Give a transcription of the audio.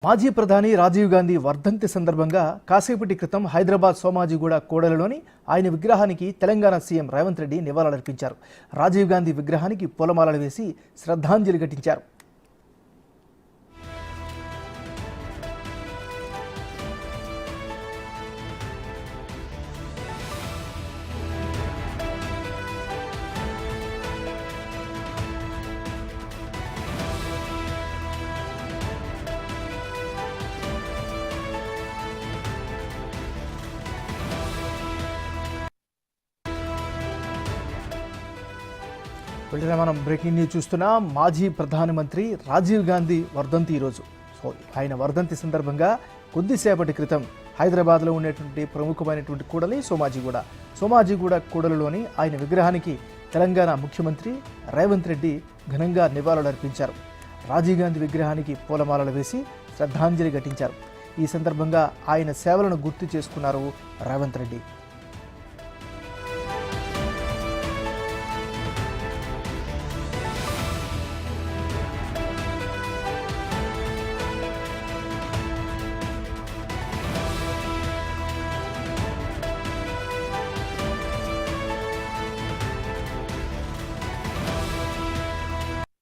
మాజీ ప్రధాని రాజీవ్ గాంధీ వర్ధంతి సందర్భంగా కాసేపటి క్రితం హైదరాబాద్ సోమాజిగూడ కూడలిలోని ఆయన విగ్రహానికి తెలంగాణ సీఎం రేవంత్ రెడ్డి నివాళులర్పించారు. రాజీవ్ గాంధీ విగ్రహానికి పూలమాలలు వేసి శ్రద్ధాంజలి ఘటించారు. వెంటనే మనం బ్రేకింగ్ న్యూస్ చూస్తున్నాం. మాజీ ప్రధానమంత్రి రాజీవ్ గాంధీ వర్ధంతి ఈరోజు. ఆయన వర్ధంతి సందర్భంగా కొద్దిసేపటి క్రితం హైదరాబాద్లో ఉండేటువంటి ప్రముఖమైనటువంటి కూడలి సోమాజిగూడ కూడలిలోని ఆయన విగ్రహానికి తెలంగాణ ముఖ్యమంత్రి రేవంత్ రెడ్డి ఘనంగా నివాళులర్పించారు. రాజీవ్ గాంధీ విగ్రహానికి పూలమాలలు వేసి శ్రద్ధాంజలి ఘటించారు. ఈ సందర్భంగా ఆయన సేవలను గుర్తు చేసుకున్నారు రేవంత్ రెడ్డి.